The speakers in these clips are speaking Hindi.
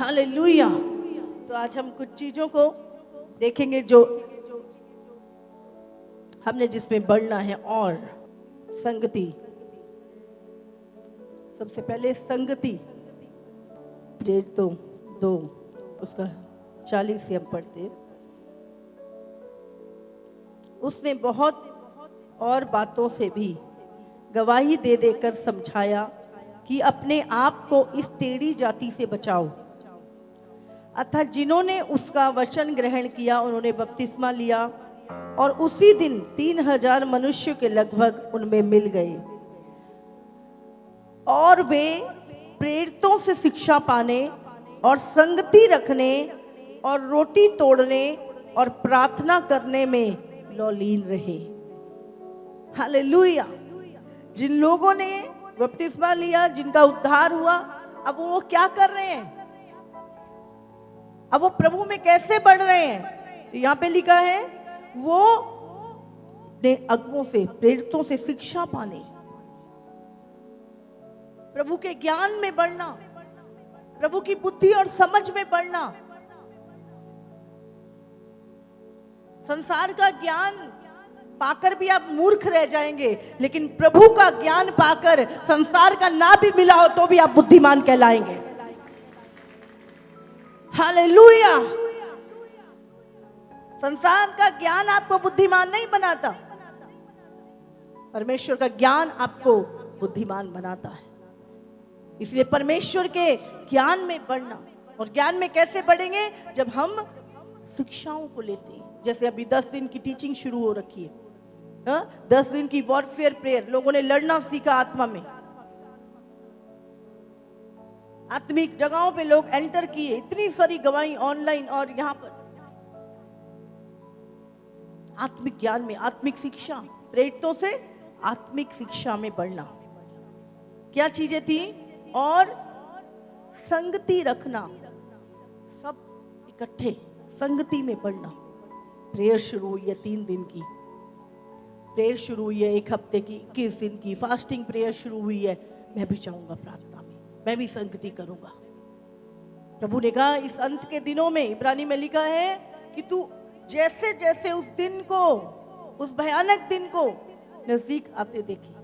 हालेलुया। तो आज हम कुछ चीजों को देखेंगे जो हमने जिसमें बढ़ना है। और संगति, सबसे पहले संगति, प्रेरितों 2 उसका 40 से हम पढ़ते। उसने बहुत और बातों से भी गवाही दे देकर समझाया कि अपने आप को इस टेढ़ी जाति से बचाओ। अतः जिन्होंने उसका वचन ग्रहण किया उन्होंने बपतिस्मा लिया और उसी दिन 3000 मनुष्यों के लगभग उनमें मिल गए। और वे प्रेरितों से शिक्षा पाने और संगति रखने और रोटी तोड़ने और प्रार्थना करने में लौलीन रहे। हालेलुया। जिन लोगों ने बपतिस्मा लिया, जिनका उद्धार हुआ, अब वो क्या कर रहे हैं? अब वो प्रभु में कैसे बढ़ रहे हैं? तो यहाँ पे लिखा है वो ने अगुओं से, प्रेरितों से शिक्षा पाने, प्रभु के ज्ञान में बढ़ना, प्रभु की बुद्धि और समझ में बढ़ना। संसार का ज्ञान पाकर भी आप मूर्ख रह जाएंगे, लेकिन प्रभु का ज्ञान पाकर संसार का ना भी मिला हो तो भी आप बुद्धिमान कहलाएंगे। हालेलुया। संसार का ज्ञान आपको बुद्धिमान नहीं बनाता, परमेश्वर का ज्ञान आपको बुद्धिमान बनाता है। इसलिए परमेश्वर के ज्ञान में बढ़ना। और ज्ञान में कैसे बढ़ेंगे? जब हम शिक्षाओं को लेते हैं। जैसे अभी 10 दिन की टीचिंग शुरू हो रखी है, 10 दिन की वॉरफेयर प्रेयर, लोगों ने लड़ना सीखा आत्मा में। आत्मिक जगहों पे लोग एंटर किए, इतनी सारी गवाही ऑनलाइन और यहाँ पर। आत्मिक ज्ञान में, आत्मिक शिक्षा, प्रेरितों से आत्मिक शिक्षा में बढ़ना। क्या चीजें थी? और संगति रखना, सब इकट्ठे संगति में बढ़ना। प्रेयर शुरू हुई है, 3 दिन की प्रेयर शुरू हुई है, 1 हफ्ते की, 21 दिन की फास्टिंग प्रेयर शुरू हुई है। मैं भी जाऊंगा प्रार्थना में, मैं भी संगति करूंगा। प्रभु ने कहा इस अंत के दिनों में, इब्रानी में लिखा है कि तू जैसे जैसे उस दिन को, उस भयानक दिन को नजदीक आते देखी,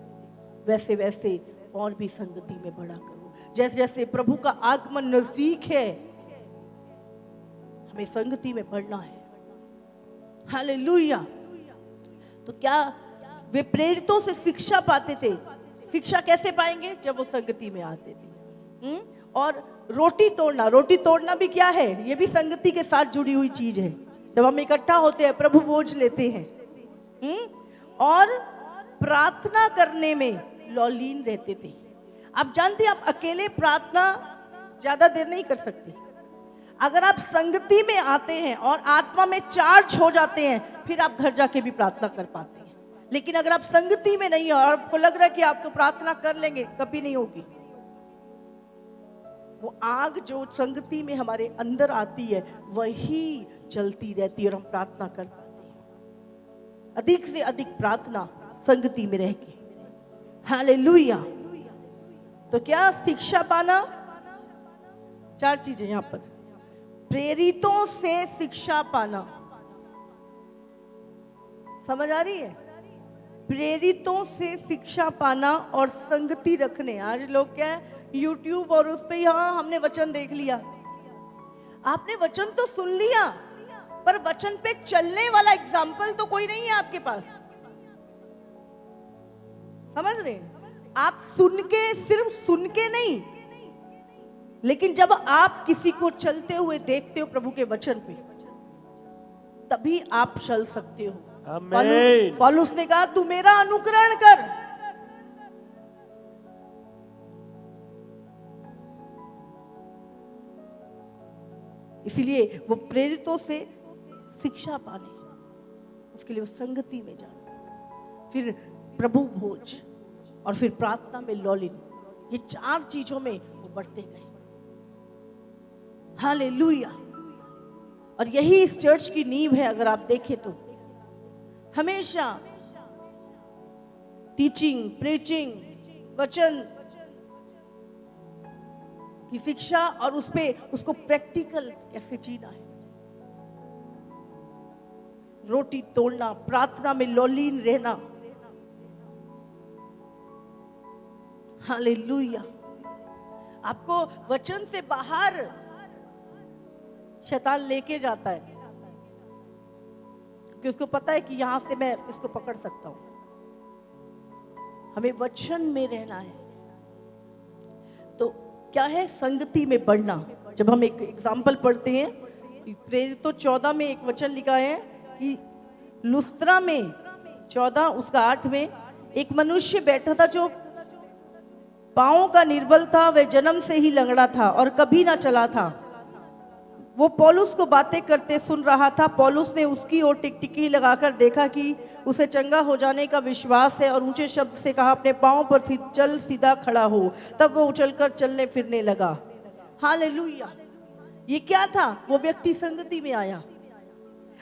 वैसे वैसे और भी संगति में बढ़ा करो। जैसे जैसे प्रभु का आगमन नजदीक है, हमें संगति में बढ़ना है। हालेलुया। तो क्या वे प्रेरितों से शिक्षा पाते थे? शिक्षा कैसे पाएंगे? जब वो संगति में आते थे। और रोटी तोड़ना, रोटी तोड़ना भी क्या है? ये भी संगति के साथ जुड़ी हुई चीज है। जब हम इकट्ठा होते हैं, प्रभु भोज लेते हैं। और प्रार्थना करने में लौलीन रहते थे। आप जानते हैं, आप अकेले प्रार्थना ज्यादा देर नहीं कर सकते। अगर आप संगति में आते हैं और आत्मा में चार्ज हो जाते हैं, फिर आप घर जाके भी प्रार्थना कर पाते हैं। लेकिन अगर आप संगति में नहीं हो और आपको लग रहा है कि आप तो प्रार्थना कर लेंगे, कभी नहीं होगी। वो आग जो संगति में हमारे अंदर आती है, वही जलती रहती है और हम प्रार्थना कर पाते हैं। अधिक से अधिक प्रार्थना संगति में रह के। हालेलुया। तो क्या शिक्षा पाना? 4 चीजें यहां पर। प्रेरितों से शिक्षा पाना, समझ आ रही है? प्रेरितों से शिक्षा पाना और संगति रखने। आज लोग क्या है, YouTube और उस पे, हाँ हमने वचन देख लिया। आपने वचन तो सुन लिया, पर वचन पे चलने वाला एग्जाम्पल तो कोई नहीं है आपके पास। समझ रहे? आप सुन के, सिर्फ सुन के नहीं, लेकिन जब आप किसी को चलते हुए देखते हो प्रभु के वचन पे, तभी आप चल सकते हो। पौलुस ने कहा तू मेरा अनुकरण कर। इसीलिए वो प्रेरितों से शिक्षा पाने, उसके लिए वो संगति में जाना, फिर प्रभु भोज और फिर प्रार्थना में लौलीन। ये 4 चीजों में वो बढ़ते गए। हालेलुया। और यही इस चर्च की नींव है। अगर आप देखें तो हमेशा टीचिंग, प्रीचिंग, वचन, की शिक्षा और उस पे उसको प्रैक्टिकल कैसे जीना है। रोटी तोड़ना, प्रार्थना में लौलीन रहना। हालेलुया। आपको वचन से बाहर शैतान लेके जाता है, क्योंकि उसको पता है कि यहां से मैं इसको पकड़ सकता हूं। हमें वचन में रहना है। तो क्या है? संगति में बढ़ना। जब हम एक एग्जाम्पल पढ़ते हैं, प्रेरितों 14 में एक वचन लिखा है कि लुस्त्रा में 14 उसका 8 में एक मनुष्य बैठा था जो पांवों का निर्बल था, वह जन्म से ही लंगड़ा था और कभी ना चला था। वो पौलुस को बातें करते सुन रहा था। पौलुस ने उसकी ओर टिकटिकी लगाकर देखा कि उसे चंगा हो जाने का विश्वास है और ऊंचे शब्द से कहा, अपने पांवों पर चल, सीधा खड़ा हो। तब वो उछलकर चलने फिरने लगा। हालेलुया। ये क्या था? वो व्यक्ति संगति में आया।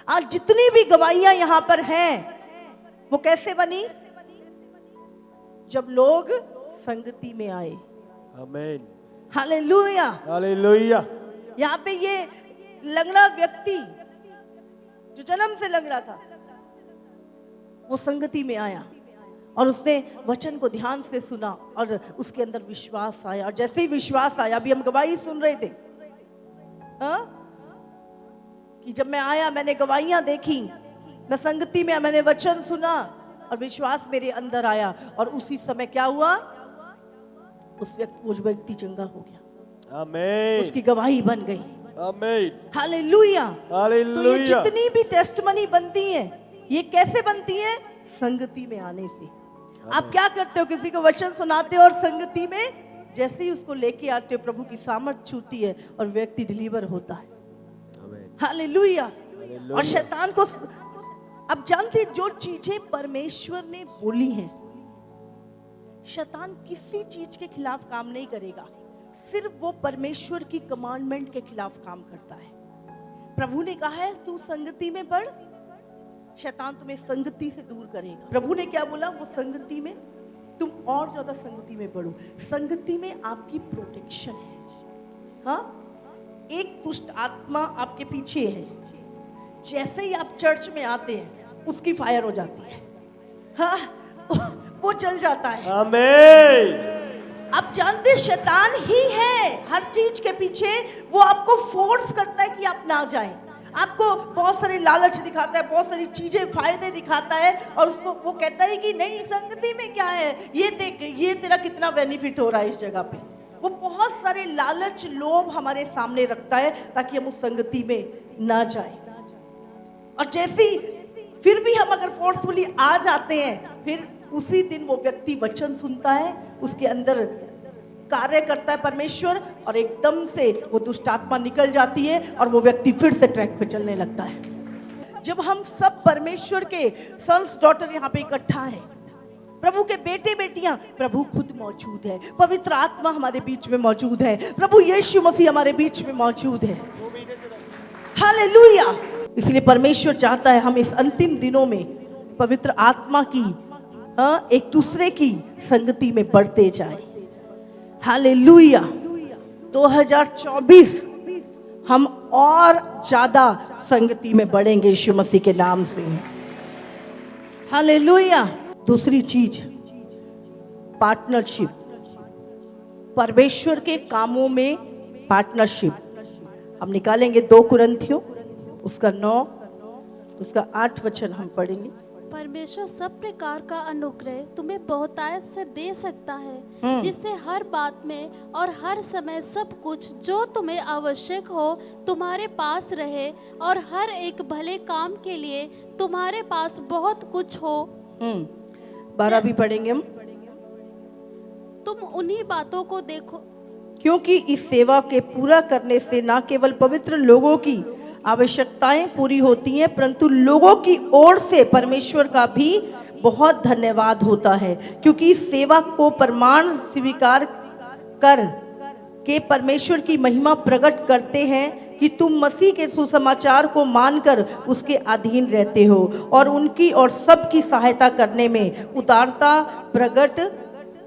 आज जितनी भी गवाहियां यहां पर हैं, वो कैसे बनी? जब लोग संगति में आए। आमीन। Hallelujah, hallelujah. यहाँ पे ये लंगड़ा व्यक्ति जो जन्म से लंगड़ा था, वो संगति में आया और उसने वचन को ध्यान से सुना और उसके अंदर विश्वास आया। और जैसे ही विश्वास आया, अभी हम गवाही सुन रहे थे कि जब मैं आया, मैंने गवाहियां देखी, मैं संगति में, मैंने वचन सुना और विश्वास मेरे अंदर आया। और उसी समय क्या हुआ? उस व्यक्ति चंगा हो गया। आमीन। उसकी गवाही बन गई। आमीन। हालेलुया। तो ये जितनी भी टेस्टमनी बनती है, ये कैसे बनती है? संगति में आने से। आप क्या करते हो? किसी को वचन सुनाते हो और संगति में जैसे ही उसको लेके आते हो, प्रभु की सामर्थ छूती है और व्यक्ति डिलीवर होता है। हालेलुया। और शैतान को, अब जानते, जो चीजें परमेश्वर ने बोली हैं, शैतान किसी चीज के खिलाफ काम नहीं करेगा, सिर्फ वो परमेश्वर की कमांडमेंट के खिलाफ काम करता है। प्रभु ने कहा है तू संगति में बढ़, शैतान तुम्हें संगति से दूर करेगा। प्रभु ने क्या बोला? वो संगति में, तुम और ज्यादा संगति में बढ़ो। संगति में आपकी प्रोटेक्शन है। हाँ, एक दुष्ट आत्मा आपके पीछे है, जैसे ही आप चर्च में आते हैं उसकी फायर हो जाती है। हाँ, वो जल जाता है। आमीन। आप जानते, शैतान ही है हर चीज के पीछे। वो आपको फोर्स करता है कि आप ना जाएं, आपको बहुत सारे लालच दिखाता है, बहुत सारी चीजें, फायदे दिखाता है, और उसको वो कहता है कि नहीं, संगति में क्या है, ये देख, ये तेरा कितना बेनिफिट हो रहा है इस जगह पे। वो बहुत सारे लालच, लोभ हमारे सामने रखता है ताकि हम उस संगति में ना जाएं। और जैसे फिर भी हम अगर फोर्सफुली आ जाते हैं, फिर उसी दिन वो व्यक्ति वचन सुनता है, उसके अंदर कार्य करता है परमेश्वर, और एकदम से वो दुष्ट आत्मा निकल जाती है और वो व्यक्ति फिर से ट्रैक पे चलने लगता है। जब हम सब परमेश्वर के सन्स डॉटर यहाँ पे इकट्ठा हैं, प्रभु के बेटे बेटियां, प्रभु खुद मौजूद है, पवित्र आत्मा हमारे बीच में मौजूद है, प्रभु यीशु मसीह हमारे बीच में मौजूद है। हालेलुया। इसलिए परमेश्वर चाहता है हम इस अंतिम दिनों में पवित्र आत्मा की, एक दूसरे की संगति में बढ़ते जाएं। हालेलुया। 2024 हम और ज्यादा संगति में बढ़ेंगे यीशु मसीह के नाम से। हालेलुया। दूसरी चीज, पार्टनरशिप। परमेश्वर के कामों में पार्टनरशिप हम निकालेंगे। 2 कुरिन्थियों उसका 9 उसका 8 वचन हम पढ़ेंगे। परमेश्वर सब प्रकार का अनुग्रह तुम्हें बहुतायत से दे सकता है, जिससे हर बात में और हर समय सब कुछ जो तुम्हें आवश्यक हो तुम्हारे पास रहे, और हर एक भले काम के लिए तुम्हारे पास बहुत कुछ हो। 12 भी पढ़ेंगे हम। तुम उन्हीं बातों को देखो, क्योंकि इस सेवा के पूरा करने से न केवल पवित्र लोगों की आवश्यकताएं पूरी होती हैं, परंतु लोगों की ओर से परमेश्वर का भी बहुत धन्यवाद होता है, क्योंकि इस सेवा को प्रमाण स्वीकार कर के परमेश्वर की महिमा प्रकट करते हैं कि तुम मसीह के सुसमाचार को मानकर उसके अधीन रहते हो और उनकी और सबकी सहायता करने में उदारता प्रकट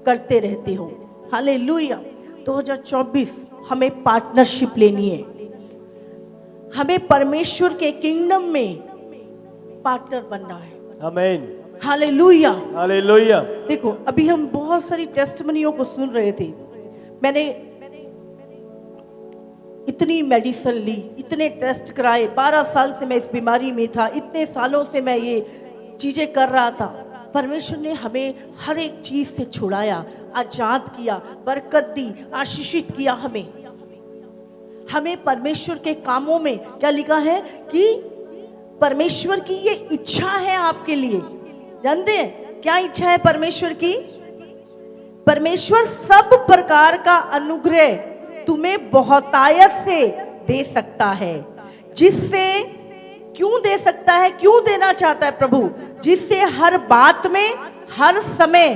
करते रहते हो। हालेलुया। 2024 हमें पार्टनरशिप लेनी है, हमें परमेश्वर के किंगडम में पार्टनर बनना है। आमीन, हालेलुया। हालेलुया। देखो, अभी हम बहुत सारी टेस्टिमनियों को सुन रहे थे। मैंने इतनी मेडिसिन ली, इतने टेस्ट कराए, 12 साल से मैं इस बीमारी में था, इतने सालों से मैं ये चीजें कर रहा था। परमेश्वर ने हमें हर एक चीज से छुड़ाया, आजाद किया, बरकत दी, आशीषित किया। हमें परमेश्वर के कामों में क्या लिखा है कि परमेश्वर की ये इच्छा है आपके लिए। जानते हैं क्या इच्छा है परमेश्वर की? परमेश्वर सब प्रकार का अनुग्रह तुम्हें बहुतायत से दे सकता है। जिससे क्यों दे सकता है, क्यों देना चाहता है प्रभु? जिससे हर बात में, हर समय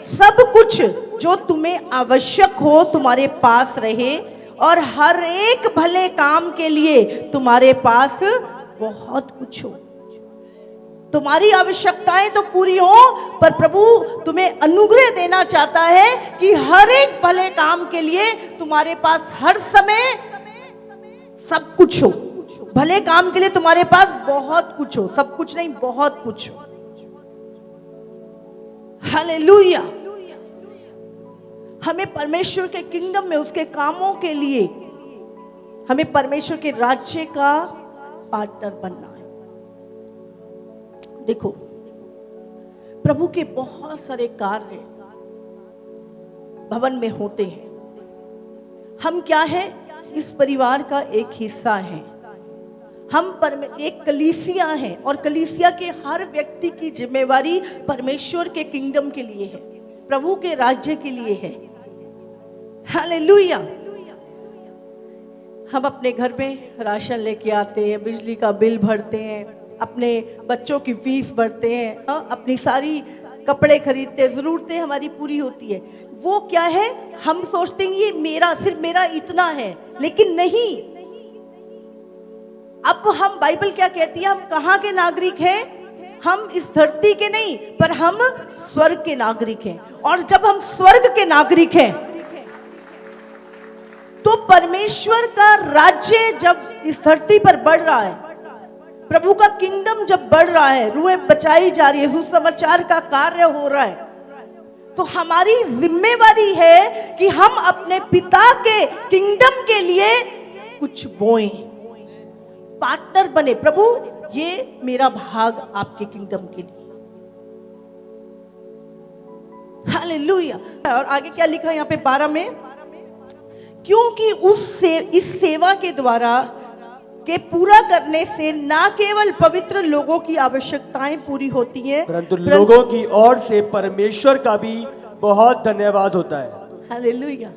सब कुछ जो तुम्हें आवश्यक हो तुम्हारे पास रहे, और हर एक भले काम के लिए तुम्हारे पास बहुत कुछ हो। तुम्हारी आवश्यकताएं तो पूरी हो, पर प्रभु तुम्हें अनुग्रह देना चाहता है कि हर एक भले काम के लिए तुम्हारे पास हर समय सब कुछ हो। भले काम के लिए तुम्हारे पास बहुत कुछ हो, सब कुछ नहीं, बहुत कुछ हो। हालेलुया। हमें परमेश्वर के किंगडम में, उसके कामों के लिए हमें परमेश्वर के राज्य का पार्टनर बनना है। देखो, प्रभु के बहुत सारे कार्य भवन में होते हैं। हम क्या है? इस परिवार का एक हिस्सा है। हम एक कलीसिया है, और कलीसिया के हर व्यक्ति की जिम्मेवारी परमेश्वर के किंगडम के लिए है, प्रभु के राज्य के लिए है। हालेलुया। हम अपने घर में राशन लेके आते हैं, बिजली का बिल भरते हैं, अपने बच्चों की फीस भरते हैं, हाँ, अपनी सारी कपड़े खरीदते हैं, जरूरतें हमारी पूरी होती है। वो क्या है? हम सोचते हैं ये मेरा, सिर्फ मेरा इतना है, लेकिन नहीं। अब हम, बाइबल क्या कहती है? हम कहाँ के नागरिक हैं? हम इस धरती के नहीं, पर हम स्वर्ग के नागरिक हैं। और जब हम स्वर्ग के नागरिक हैं, तो परमेश्वर का राज्य जब इस धरती पर बढ़ रहा है, प्रभु का किंगडम जब बढ़ रहा है, रूहें बचाई जा रही है, सुसमाचार का कार्य हो रहा है, तो हमारी जिम्मेवारी है कि हम अपने पिता के किंगडम के लिए कुछ बोएं, पार्टनर बने। प्रभु, ये मेरा भाग आपके किंगडम के लिए। हालेलुया। और आगे क्या लिखा है यहाँ पे 12 में? क्योंकि इस सेवा के द्वारा के पूरा करने से ना केवल पवित्र लोगों की आवश्यकताएं पूरी होती हैं, परंतु लोगों की ओर से परमेश्वर का भी बहुत धन्यवाद होता है। हालेलुया।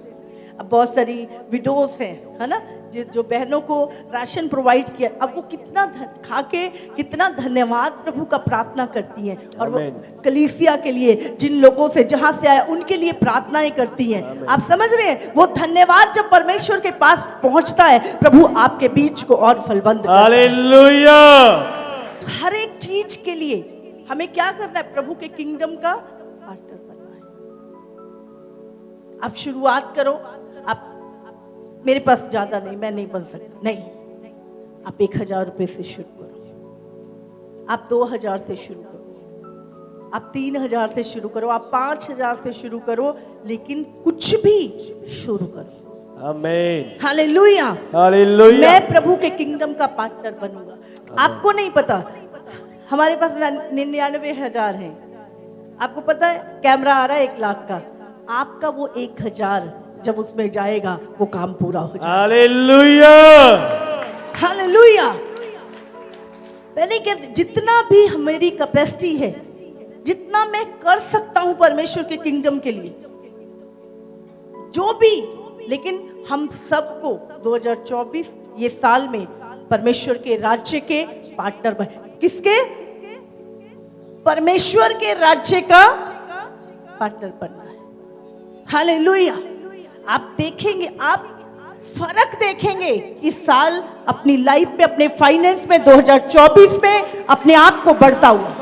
अब बहुत सारी विडोज हैं, है ना, जो बहनों को राशन प्रोवाइड किया, अब वो कितना खा के कितना धन्यवाद प्रभु का प्रार्थना करती हैं, और वो कलीसिया के लिए, जिन लोगों से जहां से आया उनके लिए प्रार्थनाएं करती हैं। आप समझ रहे हैं? वो धन्यवाद जब परमेश्वर के पास पहुंचता है, प्रभु आपके बीच को और फलवंत करता है। हालेलुया। हर एक चीज के लिए हमें क्या करना है? प्रभु के किंगडम का पार्टनर बनना है। आप शुरुआत करो। आप, मेरे पास ज्यादा नहीं, मैं नहीं बन सकता, नहीं, आप 1000 रुपए से शुरू करो, आप 2000 से शुरू करो, आप 3000 से शुरू करो, आप 5000 से शुरू करो, लेकिन कुछ भी शुरू करो। आमीन, हालेलुया, हालेलुया। मैं प्रभु के किंगडम का पार्टनर बनूंगा। आपको नहीं पता, हमारे पास 99,000 है। आपको पता है कैमरा आ रहा है 1 लाख का, आपका वो 1000 जब उसमें जाएगा वो काम पूरा हो जाएगा। Hallelujah, hallelujah. मैंने कहा जितना भी मेरी कैपेसिटी है, जितना मैं कर सकता हूं परमेश्वर के किंगडम के लिए, जो भी, लेकिन हम सबको 2024 ये साल में परमेश्वर के राज्य के पार्टनर बने। किसके? परमेश्वर के राज्य का पार्टनर बनना है। हालेलुया। आप देखेंगे, आप फर्क देखेंगे इस साल अपनी लाइफ में, अपने फाइनेंस में, 2024 में अपने आप को बढ़ता हुआ।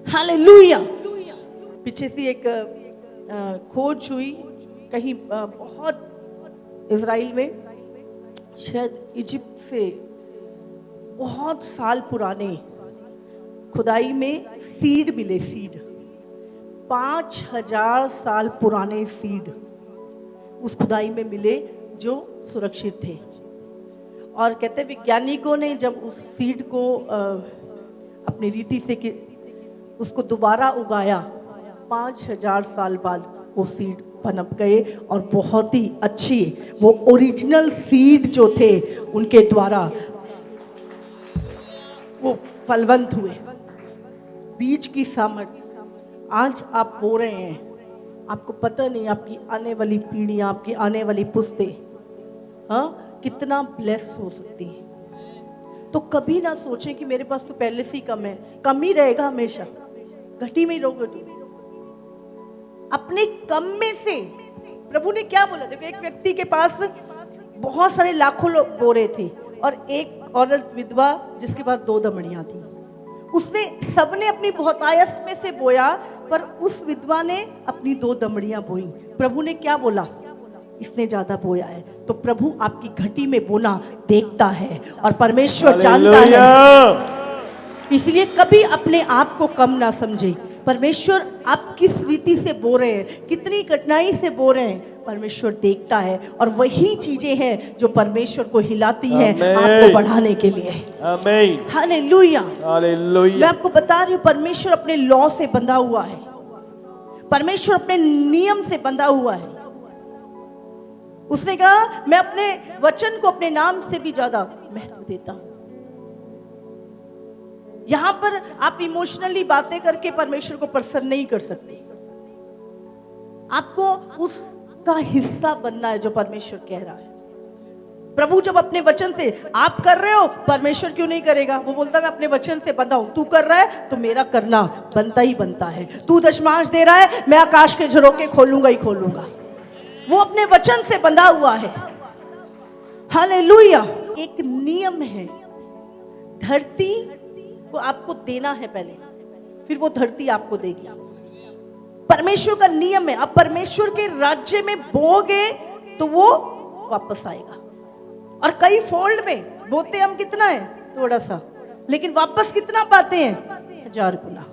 हालेलुया। पीछे से एक खोज हुई कहीं बहुत इज़राइल में, शायद इजिप्ट से बहुत साल पुराने खुदाई में सीड मिले। सीड 5000 साल पुराने सीड उस खुदाई में मिले जो सुरक्षित थे। और कहते वैज्ञानिकों ने जब उस सीड को अपनी रीति से कि उसको दोबारा उगाया, 5000 साल बाद वो सीड पनप गए और बहुत ही अच्छी वो ओरिजिनल सीड जो थे उनके द्वारा वो फलवंत हुए। बीज की सामर्थ्य आज आप बो रहे हैं, आपको पता नहीं आपकी आने वाली पीढ़ियां, आपकी आने वाली पुस्तें कितना ब्लेस हो सकती है। तो कभी ना सोचें कि मेरे पास तो पहले से ही कम है। कम ही रहेगा हमेशा, घटी में ही रहोगे। अपने कम में से प्रभु ने क्या बोला? देखो, एक व्यक्ति के पास बहुत सारे लाखों लोग बोरे थे और एक औरत विधवा जिसके पास 2 दमड़ियां थी। उसने सबने अपनी बहुतायत में से बोया, पर उस विधवा ने अपनी 2 दमड़ियां बोई। प्रभु ने क्या बोला? इसने ज्यादा बोया है। तो प्रभु आपकी घटी में बोना देखता है और परमेश्वर जानता है। इसलिए कभी अपने आप को कम ना समझे। परमेश्वर आप किस रीति से बो रहे हैं, कितनी कठिनाई से बो रहे हैं, परमेश्वर देखता है। और वही चीजें हैं जो परमेश्वर को हिलाती हैं आपको बढ़ाने के लिए। आमीन, हालेलुया, हालेलुया। मैं आपको बता रही हूँ, परमेश्वर अपने लॉ से बंधा हुआ है, परमेश्वर अपने नियम से बंधा हुआ है। उसने कहा मैं अपने वचन को अपने नाम से भी ज्यादा महत्व देता हूं। यहां पर आप इमोशनली बातें करके परमेश्वर को प्रसन्न नहीं कर सकते। आपको उसका हिस्सा बनना है जो परमेश्वर कह रहा है। प्रभु जब अपने वचन से आप कर रहे हो, परमेश्वर क्यों नहीं करेगा? वो बोलता मैं अपने वचन से बंधा हूं, तू कर रहा है तो मेरा करना बनता ही बनता है। तू दशमांश दे रहा है, मैं आकाश के झरोखे खोलूंगा ही खोलूंगा। वो अपने वचन से बंधा हुआ है। हालेलुया। एक नियम है, धरती को आपको देना है पहले, फिर वो धरती आपको देगी। परमेश्वर का नियम है। अब परमेश्वर के राज्य में बोगे तो वो वापस आएगा। और कई फोल्ड में बोते हम कितना है? थोड़ा सा, लेकिन वापस कितना पाते हैं? 1000 गुना।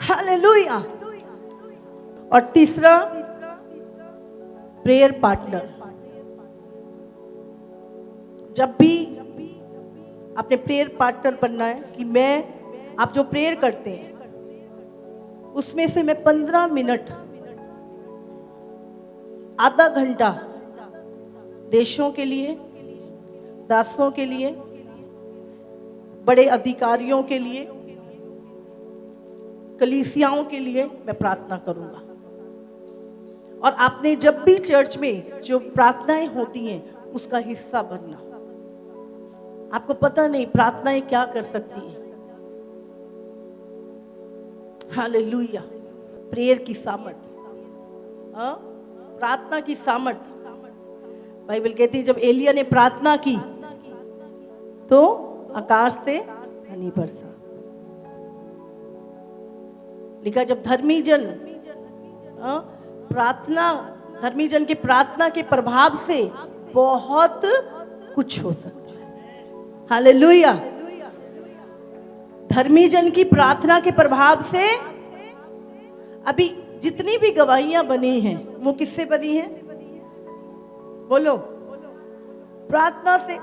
हालेलुया। और तीसरा, प्रेयर पार्टनर। जब भी आपने प्रेयर पार्टनर बनना है कि आप जो प्रेयर करते हैं उसमें से मैं 15 मिनट, आधा घंटा देशों के लिए, दासों के लिए, बड़े अधिकारियों के लिए, कलीसियाओं के लिए मैं प्रार्थना करूंगा। और आपने जब भी चर्च में जो प्रार्थनाएं होती हैं उसका हिस्सा बनना। आपको पता नहीं प्रार्थनाएं क्या कर सकती हैं। हालेलुया। प्रेयर की सामर्थ, प्रार्थना की सामर्थ। बाइबल कहती है जब एलिया ने प्रार्थना की तो आकाश से पानी बरसा। लिखा जब धर्मी जन के प्रार्थना के प्रभाव से बहुत कुछ हो सकता है। हालेलुया। धर्मी जन की प्रार्थना के प्रभाव से अभी जितनी भी गवाहियां बनी हैं वो किससे बनी हैं? बोलो, प्रार्थना से।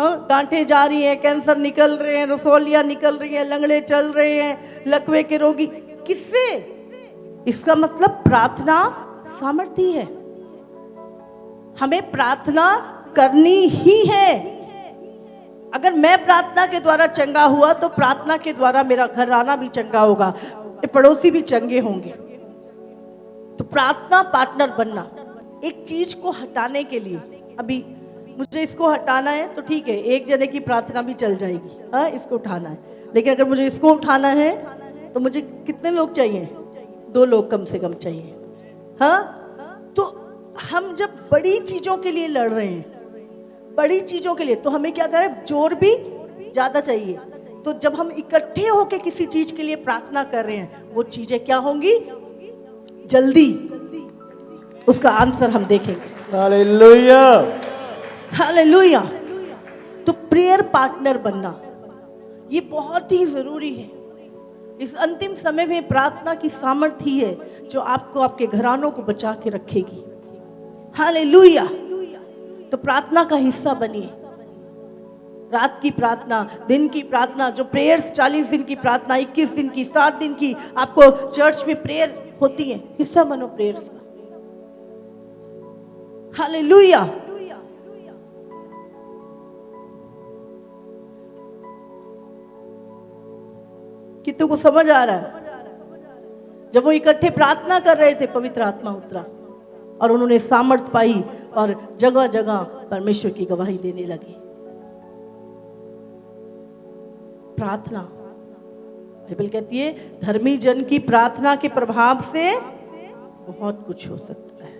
गांठें जा रही हैं, कैंसर निकल रहे हैं, रसोलियां निकल रही हैं, लंगड़े चल रहे हैं, लकवे के रोगी। किससे? इसका मतलब प्रार्थना सामर्थी है। हमें प्रार्थना करनी ही है। अगर मैं प्रार्थना के द्वारा चंगा हुआ तो प्रार्थना के द्वारा मेरा घर आना भी चंगा होगा, पड़ोसी भी चंगे होंगे। तो प्रार्थना पार्टनर बनना। एक चीज को हटाने के लिए, अभी मुझे इसको हटाना है तो ठीक है, एक जने की प्रार्थना भी चल जाएगी। हाँ, इसको उठाना है, लेकिन अगर मुझे इसको उठाना है तो मुझे कितने लोग चाहिए? 2 लोग कम से कम चाहिए। हाँ, तो हम जब बड़ी चीजों के लिए लड़ रहे हैं, बड़ी चीजों के लिए, तो हमें क्या करें? जोर भी ज्यादा चाहिए। तो जब हम इकट्ठे होकर किसी चीज के लिए प्रार्थना कर रहे हैं, वो चीजें क्या होंगी? जल्दी उसका आंसर हम देखेंगे। हालेलुया। हालेलुया। तो प्रेयर पार्टनर बनना ये बहुत ही जरूरी है। इस अंतिम समय में प्रार्थना की सामर्थ्य ही है जो आपको आपके घरानों को बचा के रखेगी। हालेलुया। तो प्रार्थना का हिस्सा बनिए। रात की प्रार्थना, दिन की प्रार्थना, जो प्रेयर्स 40 दिन की प्रार्थना, 21 दिन की, 7 दिन की आपको चर्च में प्रेयर होती है, हिस्सा बनो प्रेयर्स का। हालेलुया। कितनों को समझ आ रहा है? जब वो इकट्ठे प्रार्थना कर रहे थे, पवित्र आत्मा उतरा और उन्होंने सामर्थ पाई और जगह जगह परमेश्वर की गवाही देने लगी। प्रार्थना, बाइबल कहती है धर्मी जन की प्रार्थना के प्रभाव से बहुत कुछ हो सकता है।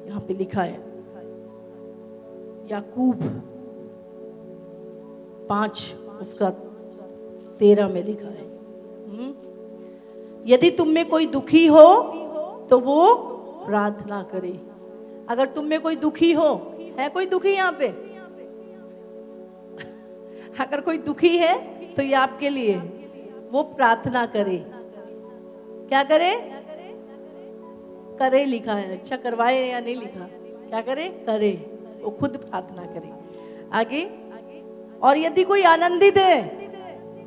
यहां पे लिखा है याकूब 5 उसका 13 में लिखा है, यदि तुम में कोई दुखी हो तो वो प्रार्थना करे। अगर तुम में कोई दुखी हो, है कोई दुखी यहाँ पे? अगर कोई दुखी है तो ये आपके लिए वो प्रार्थना करे। क्या करे? करे लिखा है, अच्छा करवाए या नहीं लिखा? क्या करे? करे, वो खुद प्रार्थना करे। आगे, और यदि कोई आनंदित है,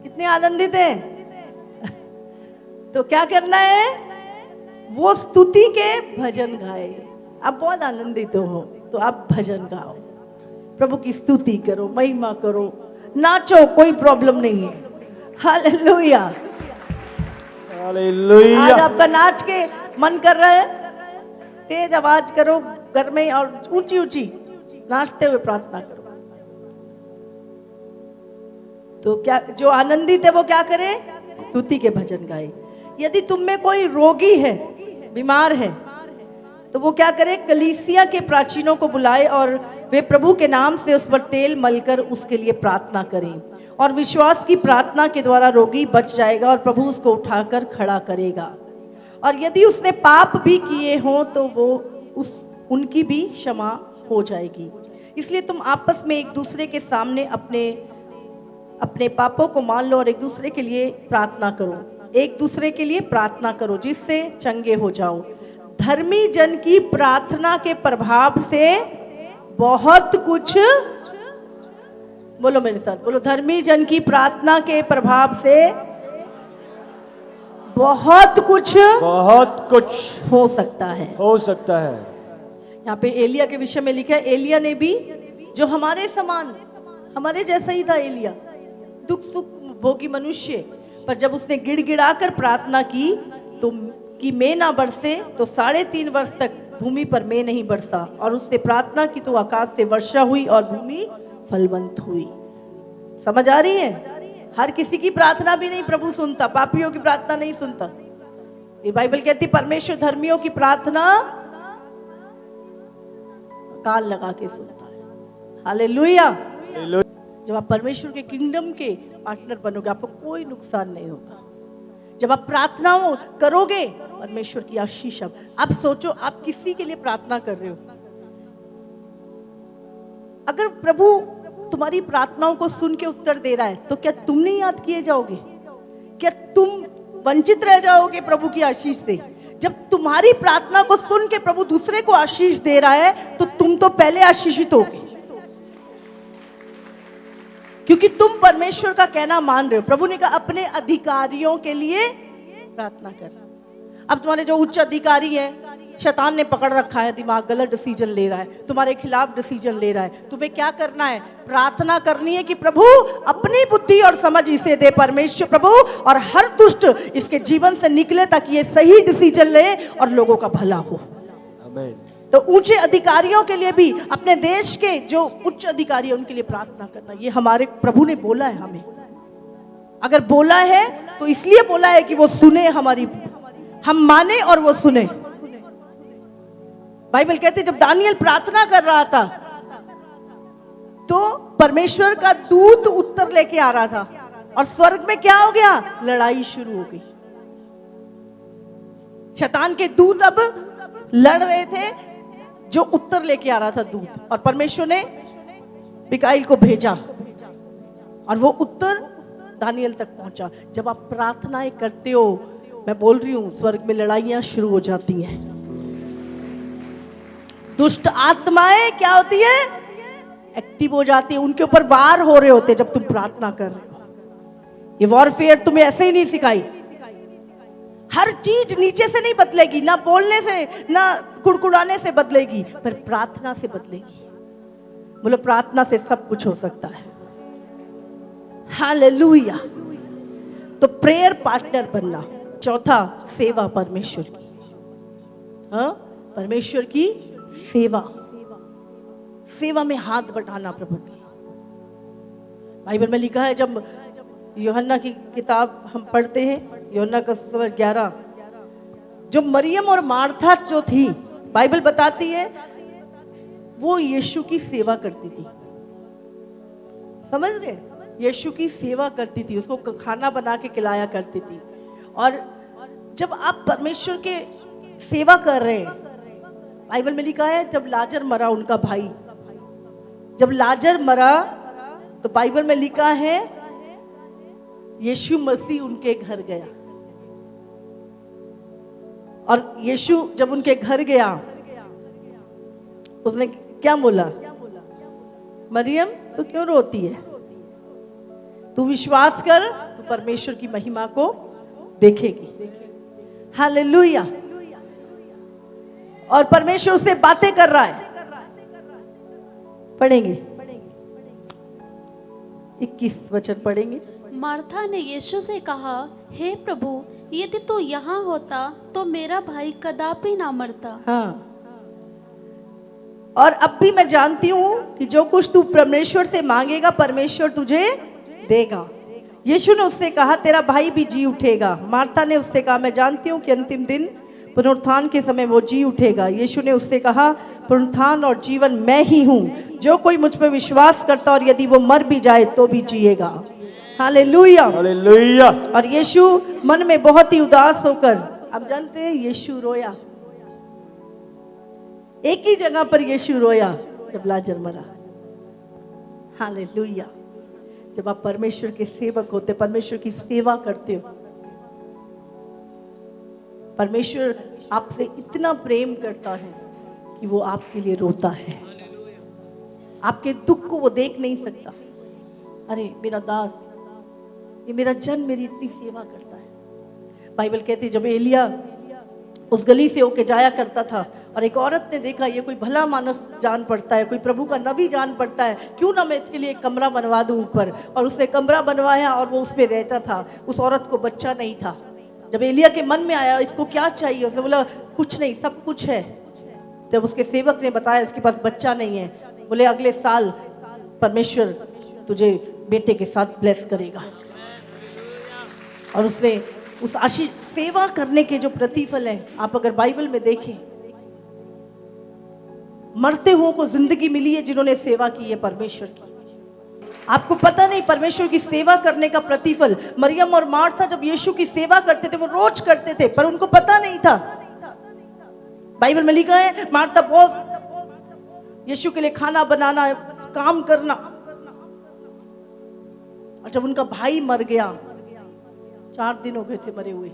कितने आनंदित है? तो क्या करना है? वो स्तुति के भजन गाए। आप बहुत आनंदित हो तो आप भजन गाओ, प्रभु की स्तुति करो, महिमा करो, नाचो, कोई प्रॉब्लम नहीं है। हालेलुया। हालेलुया। आज आपका नाच के मन कर रहा है, तेज आवाज करो घर में और ऊंची ऊंची नाचते हुए प्रार्थना करो। तो क्या, जो आनंदित है वो क्या करे? स्तुति के भजन गाए। यदि तुम में कोई रोगी है, बीमार है, तो वो क्या करे? कलीसिया के प्राचीनों को बुलाए और वे प्रभु के नाम से उस पर तेल मलकर उसके लिए प्रार्थना करें, और विश्वास की प्रार्थना के द्वारा रोगी बच जाएगा और प्रभु उसको उठाकर खड़ा करेगा। और यदि उसने पाप भी किए हों तो वो उनकी भी क्षमा हो जाएगी। इसलिए तुम आपस में एक दूसरे के सामने अपने अपने पापों को मान लो और एक दूसरे के लिए प्रार्थना करो, एक दूसरे के लिए प्रार्थना करो जिससे चंगे हो जाओ। धर्मी जन की प्रार्थना के प्रभाव से बहुत कुछ, बोलो मेरे साथ, बोलो, धर्मी जन की प्रार्थना के प्रभाव से बहुत कुछ हो सकता है। हो सकता है। यहाँ पे एलिया के विषय में लिखा है, एलिया ने भी, जो हमारे समान, हमारे जैसा ही था एलिया, दुख सुख भोगी मनुष्य, पर जब उसने गिड़गिड़ाकर प्रार्थना की तो कि मैं ना बरसे, तो 3.5 वर्ष तक भूमि पर मैं नहीं बरसा, और उससे प्रार्थना की तो आकाश से वर्षा हुई और भूमि फलवंत हुई। समझ आ रही है? हर किसी की प्रार्थना भी नहीं प्रभु सुनता, पापियों की प्रार्थना नहीं सुनता। ये बाइबल कहती परमेश्वर धर्मियों की प्रार्थना कान लगा के सुनता है। हालेलुया। जब आप परमेश्वर के किंगडम के पार्टनर बनोगे, आपको कोई नुकसान नहीं होगा। जब आप प्रार्थनाओं करोगे, परमेश्वर की आशीष। आप सोचो, आप किसी के लिए प्रार्थना कर रहे हो, अगर प्रभु तुम्हारी प्रार्थनाओं को सुन के उत्तर दे रहा है तो क्या तुम नहीं याद किए जाओगे? क्या तुम वंचित रह जाओगे प्रभु की आशीष से? जब तुम्हारी प्रार्थना को सुन के प्रभु दूसरे को आशीष दे रहा है तो तुम तो पहले आशीषित होगे, क्योंकि तुम परमेश्वर का कहना मान रहे हो। प्रभु ने कहा अपने अधिकारियों के लिए प्रार्थना कर। अब तुम्हारे जो उच्च अधिकारी है, शैतान ने पकड़ रखा है दिमाग, गलत डिसीजन ले रहा है, तुम्हारे खिलाफ डिसीजन ले रहा है, तुम्हें क्या करना है? प्रार्थना करनी है कि प्रभु अपनी बुद्धि और समझ इसे दे परमेश्वर प्रभु, और हर दुष्ट इसके जीवन से निकले ताकि ये सही डिसीजन ले और लोगों का भला हो। आमीन। तो ऊंचे अधिकारियों के लिए भी, अपने देश के जो उच्च अधिकारी है उनके लिए प्रार्थना करना, ये हमारे प्रभु ने बोला है हमें। अगर बोला है तो इसलिए बोला है कि वो सुने हमारी, हम माने और वो सुने। बाइबल कहते जब दानियल प्रार्थना कर रहा था तो परमेश्वर का दूत उत्तर लेके आ रहा था और स्वर्ग में क्या हो गया, लड़ाई शुरू हो गई। शैतान के दूत अब लड़ रहे थे, जो उत्तर लेके आ रहा था दूत, और परमेश्वर ने मिकाईल को भेजा और वो उत्तर दानियल तक पहुंचा। जब आप प्रार्थनाएं करते हो, मैं बोल रही हूं, स्वर्ग में लड़ाइयां शुरू हो जाती हैं। दुष्ट आत्माएं क्या होती है, एक्टिव हो जाती है, उनके ऊपर वार हो रहे होते जब तुम प्रार्थना कर रहे हो। ये वॉरफेयर तुम्हें ऐसे ही नहीं सिखाई। हर चीज नीचे से नहीं बदलेगी, ना बोलने से ना कुड़कुड़ाने से बदलेगी, पर प्रार्थना से बदलेगी। बोलो, प्रार्थना से सब कुछ हो सकता है। हालेलुया। तो प्रेयर पार्टनर बनना। चौथा, सेवा परमेश्वर की। हाँ, परमेश्वर की सेवा, सेवा में हाथ बढ़ाना प्रभु की। बाइबल में लिखा है, जब यूहन्ना की किताब हम पढ़ते हैं, यूहन्ना का 11, जो मरियम और मार्था जो थी, बाइबल बताती है वो यीशु की सेवा करती थी। समझ रहे, यीशु की सेवा करती थी, उसको खाना बना के खिलाया करती थी। और जब आप परमेश्वर के सेवा कर रहे हैं, बाइबल में लिखा है जब लाजर मरा, उनका भाई, जब लाजर मरा तो बाइबल में लिखा है यीशु मसीह उनके घर गया। और यीशु जब उनके घर गया, उसने क्या बोला, मरियम तू क्यों रोती है, तू विश्वास कर, तू परमेश्वर की महिमा को देखेगी। हालेलुया। और परमेश्वर उससे बातें कर रहा है। पढ़ेंगे 21 वचन पढ़ेंगे। मार्था ने यीशु से कहा, हे प्रभु, यदि तू यहाँ होता तो मेरा भाई कदापि ना मरता। हाँ, और अब भी मैं जानती हूँ कि जो कुछ तू परमेश्वर से मांगेगा परमेश्वर तुझे देगा। यीशु ने उससे कहा, तेरा भाई भी जी उठेगा। मार्था ने उससे कहा, मैं जानती हूँ कि अंतिम दिन पुनरुत्थान के समय वो जी उठेगा। यीशु ने उससे कहा, पुनरुत्थान और जीवन मैं ही हूँ, जो कोई मुझ पर विश्वास करता और यदि वो मर भी जाए तो भी जिएगा। Hallelujah, hallelujah. और यीशु मन में बहुत ही उदास होकर, अब जानते हैं यीशु रोया। एक ही जगह पर यीशु रोया, जब लाजर मरा। हालेलुया। जब आप परमेश्वर के सेवक होते, परमेश्वर की सेवा करते हो, परमेश्वर आपसे इतना प्रेम करता है कि वो आपके लिए रोता है। आपके दुख को वो देख नहीं सकता। अरे मेरा दास, ये मेरा जन मेरी इतनी सेवा करता है। बाइबल कहती है जब एलिया उस गली से होके जाया करता था और एक औरत ने देखा, ये कोई भला मानस जान पड़ता है, कोई प्रभु का नबी जान पड़ता है, क्यों ना मैं इसके लिए एक कमरा बनवा दूं ऊपर। और उसने कमरा बनवाया और वो उस पर रहता था। उस औरत को बच्चा नहीं था। जब एलिया के मन में आया इसको क्या चाहिए, उसने बोला कुछ नहीं, सब कुछ है। जब उसके सेवक ने बताया इसके पास बच्चा नहीं है, बोले अगले साल परमेश्वर तुझे बेटे के साथ ब्लेस करेगा। और उसने उस आशीष, सेवा करने के जो प्रतिफल है, आप अगर बाइबल में देखें, मरते हुओं को जिंदगी मिली है जिन्होंने सेवा की है परमेश्वर की। आपको पता नहीं परमेश्वर की सेवा करने का प्रतिफल। मरियम और मार्था जब यीशु की सेवा करते थे, वो रोज करते थे, पर उनको पता नहीं था। बाइबल में लिखा है मार्था बहुत यीशु के लिए खाना बनाना, काम करना। और जब उनका भाई मर गया, 4 दिन हो गए थे मरे हुए,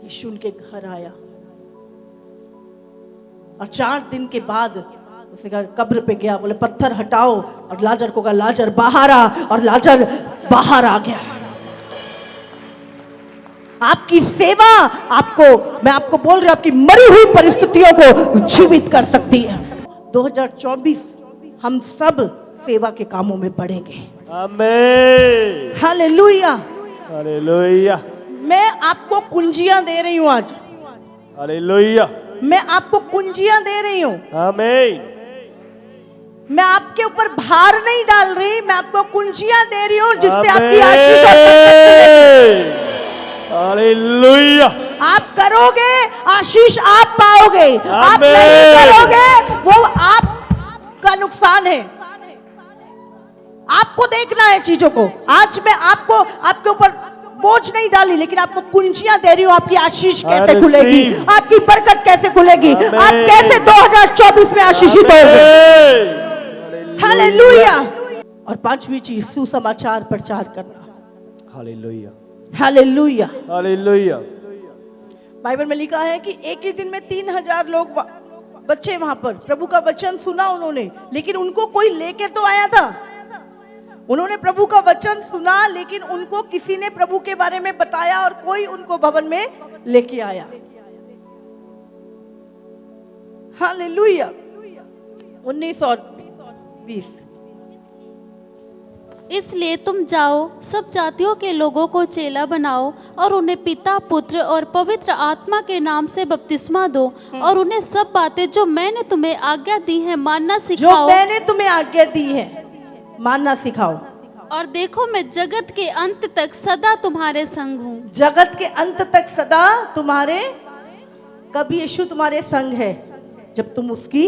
यीशु उनके घर आया और 4 दिन के बाद उसने कहा, कब्र पे गया, बोले पत्थर हटाओ, और लाजर को कहा लाजर बाहर आ, और लाजर बाहर आ गया। आपकी सेवा आपको, मैं आपको बोल रही हूं, आपकी मरी हुई परिस्थितियों को जीवित कर सकती है। 2024 हम सब सेवा के कामों में बढ़ेंगे। आमीन। Hallelujah, hallelujah. मैं आपको कुंजियां दे रही हूं आज। हालेलुया। मैं आपको कुंजियां दे रही हूं। आमीन। मैं आपके ऊपर भार नहीं डाल रही, मैं आपको कुंजियां दे रही हूं जिससे आपकी आशीष और बरकत। हालेलुया। आप करोगे, आशीष आप पाओगे। आप नहीं करोगे, वो आपका नुकसान है। आपको देखना है चीजों को। आज मैं आपको आपके ऊपर बोझ नहीं डाली, लेकिन आपको कुंजियां दे रही हूं। आपकी आशीष कैसे खुलेगी, आपकी बरकत कैसे खुलेगी, आप कैसे 2024 में आशीषित होंगे। हालेलुया। और पांचवी चीज, सुसमाचार प्रचार करना। Hallelujah, hallelujah, hallelujah. बाइबल में लिखा है कि एक ही दिन में 3000 लोग बच्चे वहां पर प्रभु का वचन सुना उन्होंने, लेकिन उनको कोई लेकर तो आया था। उन्होंने प्रभु का वचन सुना, लेकिन उनको किसी ने प्रभु के बारे में बताया और कोई उनको भवन में लेके आया। हालेलुया। 19 और 20। इसलिए तुम जाओ, सब जातियों के लोगों को चेला बनाओ और उन्हें पिता, पुत्र और पवित्र आत्मा के नाम से बपतिस्मा दो, और उन्हें सब बातें जो मैंने तुम्हें आज्ञा दी है मानना सिखाओ। जो मैंने तुम्हें आज्ञा दी है मानना सिखाओ। और देखो, मैं जगत के अंत तक सदा तुम्हारे संग हूँ। जगत के अंत तक सदा तुम्हारे, कब यीशु तुम्हारे संग है? जब तुम उसकी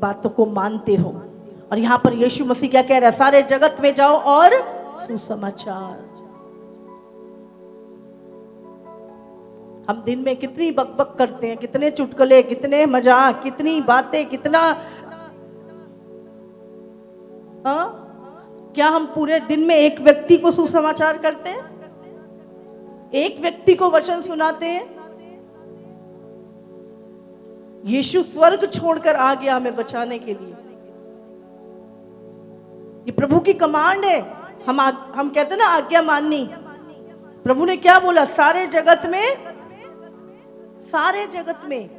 बातों को मानते हो। और यहां पर यीशु मसीह क्या कह रहा है? सारे जगत में जाओ और सुसमाचार। हम दिन में कितनी बकबक करते हैं, कितने चुटकुले, कितने मजाक, कितनी बातें, कितना क्या हम पूरे दिन में एक व्यक्ति को सुसमाचार करते हैं? एक व्यक्ति को वचन सुनाते हैं? यीशु स्वर्ग छोड़कर आ गया हमें बचाने के लिए। ये प्रभु की कमांड है। हम कहते हैं ना आज्ञा माननी। प्रभु ने क्या बोला? सारे जगत में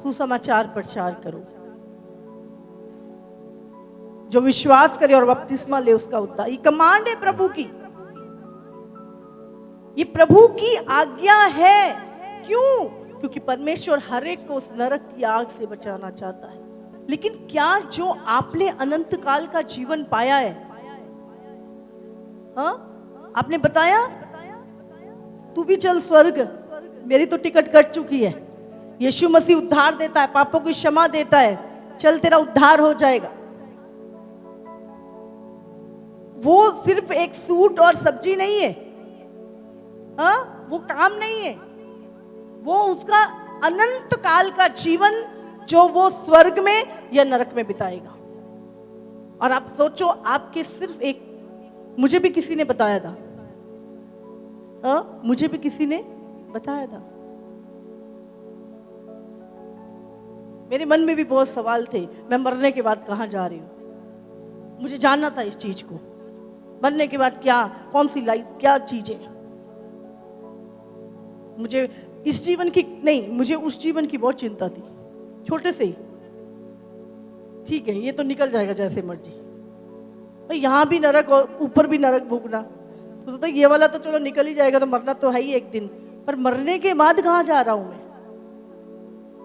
सुसमाचार प्रचार करो। जो विश्वास करे और बपतिस्मा ले उसका उद्धार। ये कमांड है प्रभु की, ये प्रभु की आज्ञा है। क्यों? क्योंकि परमेश्वर हर एक को उस नरक की आग से बचाना चाहता है। लेकिन क्या जो आपने अनंत काल का जीवन पाया है, आपने बताया तू भी चल स्वर्ग, मेरी तो टिकट कट चुकी है। यीशु मसीह उद्धार देता है, पापों की क्षमा देता है, चल तेरा उद्धार हो जाएगा। वो सिर्फ एक सूट और सब्जी नहीं है, वो काम नहीं है। वो उसका अनंत काल का जीवन जो वो स्वर्ग में या नरक में बिताएगा। और आप सोचो, आपके सिर्फ एक, मुझे भी किसी ने बताया था, मुझे भी किसी ने बताया था। मेरे मन में भी बहुत सवाल थे, मैं मरने के बाद कहां जा रही हूं। मुझे जानना था इस चीज को, मरने के बाद क्या, कौन सी लाइफ, क्या चीजें। मुझे इस जीवन की नहीं, मुझे उस जीवन की बहुत चिंता थी छोटे से ही। ठीक है, ये तो निकल जाएगा जैसे मर्जी, भाई यहां भी नरक और ऊपर भी नरक भोगना, तो ये वाला तो चलो निकल ही जाएगा, तो मरना तो है ही एक दिन, पर मरने के बाद कहां जा रहा हूं मैं?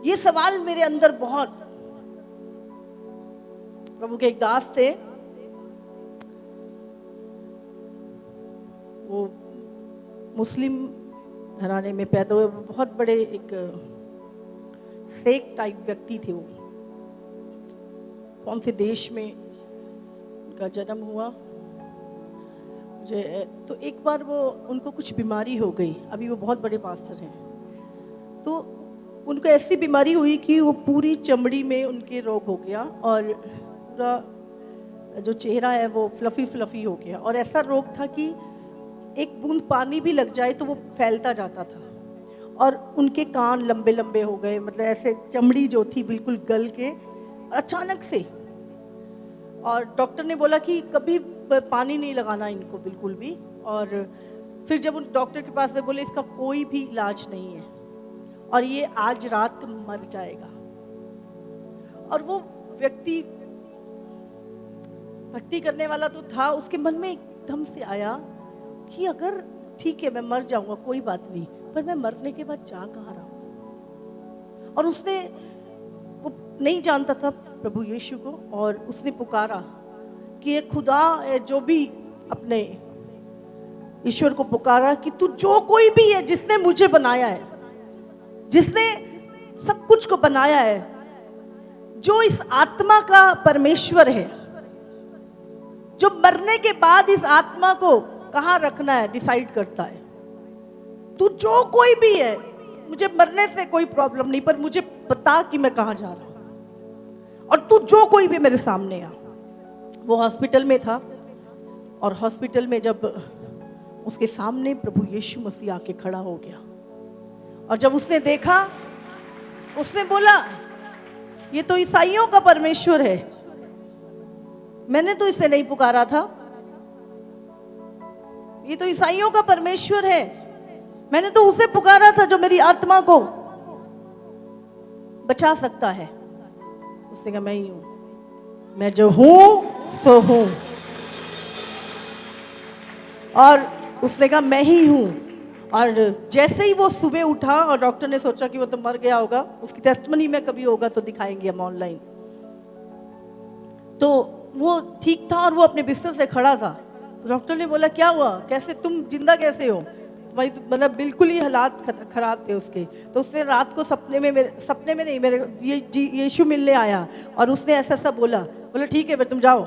ये सवाल मेरे अंदर बहुत। प्रभु के एक दास थे, वो मुस्लिम घराने में पैदा हुए, बहुत बड़े एक शेख टाइप व्यक्ति थे। वो कौन से देश में उनका जन्म हुआ मुझे, तो एक बार वो उनको कुछ बीमारी हो गई। अभी वो बहुत बड़े पास्टर हैं, तो उनको ऐसी बीमारी हुई कि वो पूरी चमड़ी में उनके रोग हो गया और पूरा जो चेहरा है वो फ्लफी हो गया। और ऐसा रोग था कि एक बूंद पानी भी लग जाए तो वो फैलता जाता था। और उनके कान लंबे लंबे हो गए, मतलब ऐसे चमड़ी जो थी बिल्कुल गल के अचानक से। और डॉक्टर ने बोला कि कभी पानी नहीं लगाना इनको बिल्कुल भी। और फिर जब उन डॉक्टर के पास से बोले इसका कोई भी इलाज नहीं है और ये आज रात मर जाएगा। और वो व्यक्ति भक्ति करने वाला तो था, उसके मन में एकदम से आया कि अगर ठीक है मैं मर जाऊंगा कोई बात नहीं, पर मैं मरने के बाद जा कहाँ रहा हूं। और उसने, वो नहीं जानता था प्रभु यीशु को, और उसने पुकारा कि ये खुदा है, जो भी अपने ईश्वर को पुकारा कि तू जो कोई भी है जिसने मुझे बनाया है, जिसने सब कुछ को बनाया है, जो इस आत्मा का परमेश्वर है, जो मरने के बाद इस आत्मा को कहाँ रखना है डिसाइड करता है। तू जो कोई भी है, मुझे मरने से कोई प्रॉब्लम नहीं, पर मुझे बता कि मैं कहाँ जा रहा हूं। और तू जो कोई भी मेरे सामने आ। वो हॉस्पिटल में था और हॉस्पिटल में जब उसके सामने प्रभु यीशु मसीह आके खड़ा हो गया और जब उसने देखा, उसने बोला ये तो ईसाइयों का परमेश्वर है, मैंने तो इसे नहीं पुकारा था। ये तो ईसाइयों का परमेश्वर है, मैंने तो उसे पुकारा था जो मेरी आत्मा को बचा सकता है। उसने कहा मैं ही हूं, मैं जो हूं सो हूं। और उसने कहा मैं ही हूं। और जैसे ही वो सुबह उठा और डॉक्टर ने सोचा कि वो तो मर गया होगा, उसकी टेस्टमनी में कभी होगा तो दिखाएंगे हम ऑनलाइन, तो वो ठीक था और वो अपने बिस्तर से खड़ा था। तो डॉक्टर ने बोला क्या हुआ, कैसे तुम जिंदा कैसे हो, तुम्हारी मतलब बिल्कुल ही हालात खराब थे उसके। तो उसने रात को सपने में नहीं, मेरे यीशु मिलने आया और उसने ऐसा बोला ठीक है फिर तुम जाओ,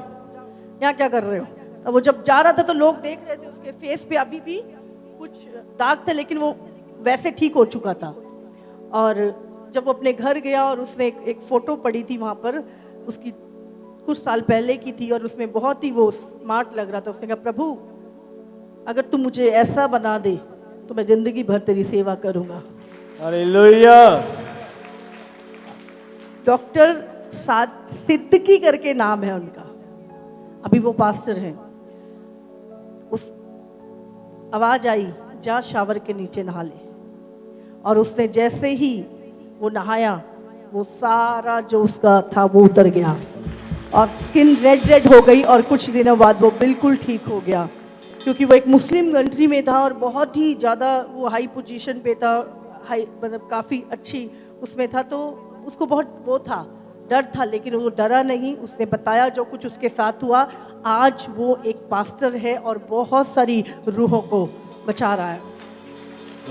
यहाँ क्या कर रहे हो। तो वो जब जा रहा था तो लोग देख रहे थे, उसके फेस पे अभी भी कुछ दाग थे लेकिन वो वैसे ठीक हो चुका था। और जब वो अपने घर गया और उसने एक फोटो पड़ी थी वहाँ पर, उसकी कुछ साल पहले की थी और उसमें बहुत ही वो स्मार्ट लग रहा था। उसने कहा प्रभु अगर तू मुझे ऐसा बना दे तो मैं जिंदगी भर तेरी सेवा करूंगा। हालेलुया। डॉक्टर सिद्दीकी करके नाम है उनका, अभी वो पास्टर हैं। उस आवाज आई जा शावर के नीचे नहा ले, और उसने जैसे ही वो नहाया वो सारा जो उसका था वो उतर गया और स्किन रेड हो गई और कुछ दिनों बाद वो बिल्कुल ठीक हो गया। क्योंकि वो एक मुस्लिम कंट्री में था और बहुत ही ज़्यादा वो हाई पोजीशन पे था, हाई मतलब काफ़ी अच्छी उसमें था, तो उसको बहुत वो था, डर था, लेकिन वो डरा नहीं। उसने बताया जो कुछ उसके साथ हुआ। आज वो एक पास्टर है और बहुत सारी रूहों को बचा रहा है।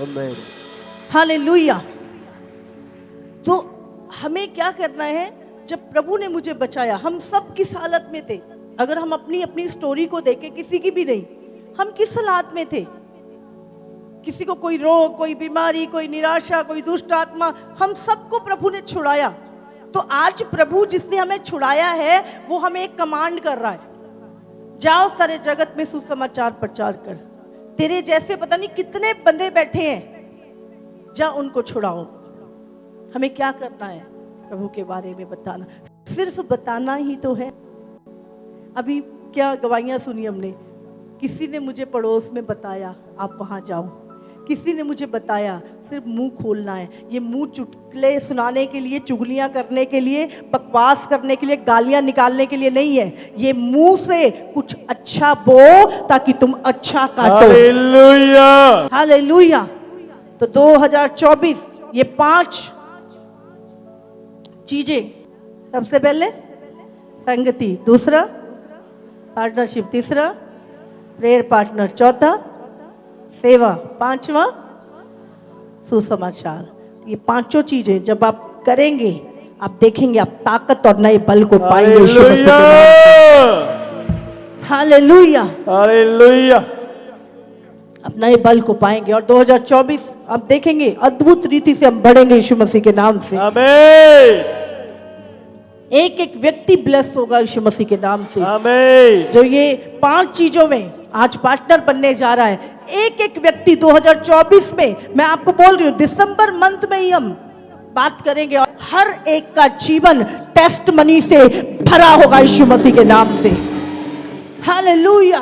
आमीन। हालेलुया। तो हमें क्या करना है, जब प्रभु ने मुझे बचाया, हम सब किस हालत में थे, अगर हम अपनी स्टोरी को देखें, किसी की भी नहीं, हम किस हालात में थे। किसी को कोई रोग, कोई बीमारी, कोई निराशा, कोई दुष्ट आत्मा, हम सबको प्रभु ने छुड़ाया। तो आज प्रभु जिसने हमें छुड़ाया है वो हमें एक कमांड कर रहा है, जाओ सारे जगत में सुसमाचार प्रचार कर। तेरे जैसे पता नहीं कितने बंदे बैठे हैं, जा उनको छुड़ाओ। हमें क्या करना है, प्रभु के बारे में बताना, सिर्फ बताना ही तो है। अभी क्या गवाहियां सुनी हमने, किसी ने मुझे पड़ोस में बताया आप वहां जाओ, किसी ने मुझे बताया, सिर्फ मुंह खोलना है। ये मुंह चुटकुले सुनाने के लिए, चुगलियां करने के लिए, बकवास करने के लिए, गालियां निकालने के लिए नहीं है। ये मुंह से कुछ अच्छा बो ताकि तुम अच्छा काटो। हालेलुया। हालेलुया। तो 2024 ये 5 चीजें, सबसे पहले संगति, दूसरा पार्टनरशिप, तीसरा प्रेयर पार्टनर, चौथा सेवा, पांचवा सुसमाचार। ये पांचों चीजें जब आप करेंगे, आप देखेंगे आप ताकत और नए बल को पाएंगे। हालेलुया। हालेलुया। आप नए बल को पाएंगे और 2024 आप देखेंगे अद्भुत रीति से हम बढ़ेंगे यीशु मसीह के नाम से। आमीन। एक एक व्यक्ति ब्लेस होगा यीशु मसीह के नाम से। आमीन। जो ये 5 चीजों में आज पार्टनर बनने जा रहा है, एक एक व्यक्ति 2024 में, मैं आपको बोल रही हूँ दिसंबर मंथ में ही हम बात करेंगे और हर एक का जीवन टेस्ट मनी से भरा होगा यीशु मसीह के नाम से। हालेलुया।